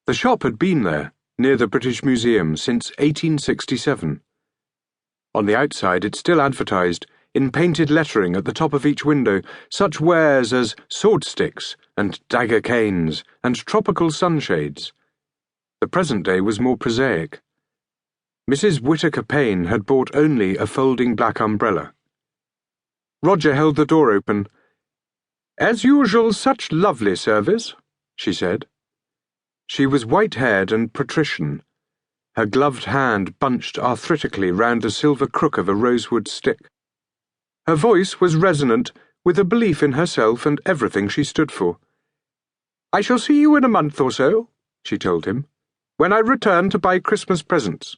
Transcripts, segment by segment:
The shop had been there, near the British Museum, since 1867. On the outside it still advertised, in painted lettering at the top of each window, such wares as sword sticks and dagger canes and tropical sunshades. The present day was more prosaic. Mrs. Whittaker Payne had bought only a folding black umbrella. Roger held the door open. "As usual, such lovely service," she said. She was white-haired and patrician, her gloved hand bunched arthritically round the silver crook of a rosewood stick. Her voice was resonant with a belief in herself and everything she stood for. "I shall see you in a month or so," she told him, "when I return to buy Christmas presents."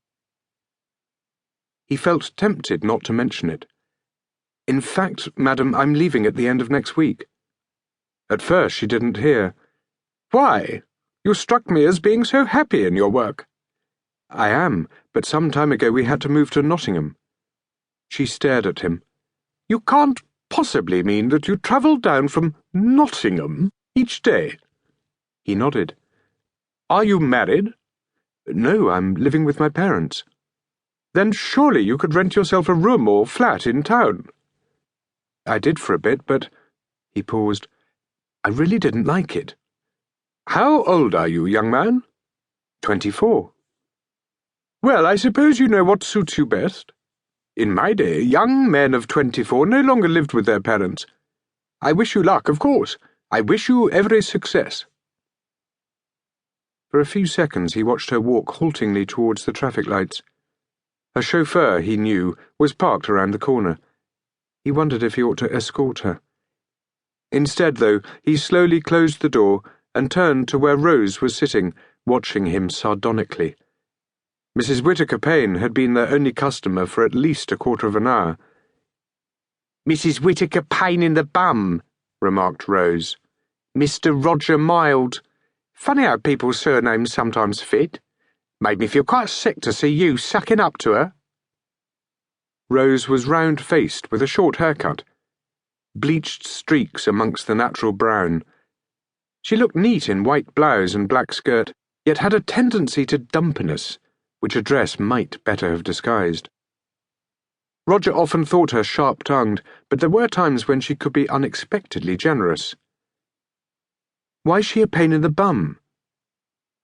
He felt tempted not to mention it. "In fact, madam, I'm leaving at the end of next week." At first she didn't hear. "Why? You struck me as being so happy in your work." "I am, but some time ago we had to move to Nottingham." She stared at him. "You can't possibly mean that you travelled down from Nottingham each day?" He nodded. "Are you married?" "No, I'm living with my parents." "Then surely you could rent yourself a room or flat in town." "I did for a bit, but—" He paused. "I really didn't like it." "How old are you, young man?" 24. "Well, I suppose you know what suits you best. In my day, young men of 24 no longer lived with their parents. I wish you luck, of course. I wish you every success." For a few seconds he watched her walk haltingly towards the traffic lights. Her chauffeur, he knew, was parked around the corner. He wondered if he ought to escort her. Instead, though, he slowly closed the door and turned to where Rose was sitting, watching him sardonically. Mrs. Whittaker Payne had been their only customer for at least a quarter of an hour. "Mrs. Whittaker Payne in the bum," remarked Rose. "Mr. Roger Mild. Funny how people's surnames sometimes fit. Made me feel quite sick to see you sucking up to her." Rose was round-faced with a short haircut, bleached streaks amongst the natural brown. She looked neat in white blouse and black skirt, yet had a tendency to dumpiness, which a dress might better have disguised. Roger often thought her sharp-tongued, but there were times when she could be unexpectedly generous. "Why's she a pain in the bum?"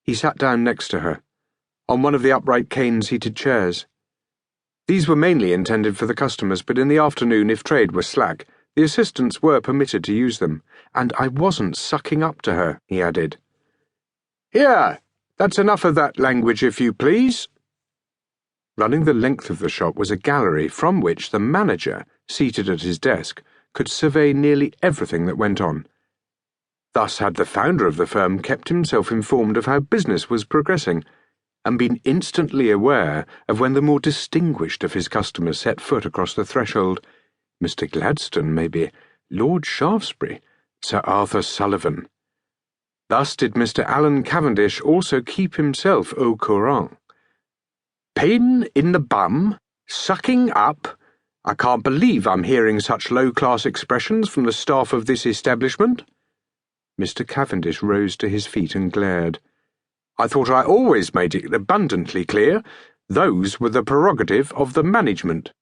He sat down next to her, on one of the upright cane-seated chairs. These were mainly intended for the customers, but in the afternoon, if trade was slack, the assistants were permitted to use them. "And I wasn't sucking up to her," he added. "Here, that's enough of that language, if you please." Running the length of the shop was a gallery from which the manager, seated at his desk, could survey nearly everything that went on. Thus had the founder of the firm kept himself informed of how business was progressing, and been instantly aware of when the more distinguished of his customers set foot across the threshold. Mr. Gladstone, maybe, Lord Shaftesbury, Sir Arthur Sullivan. Thus did Mr. Alan Cavendish also keep himself au courant. "Pain in the bum? Sucking up? I can't believe I'm hearing such low-class expressions from the staff of this establishment." Mr. Cavendish rose to his feet and glared. "I thought I always made it abundantly clear. Those were the prerogative of the management."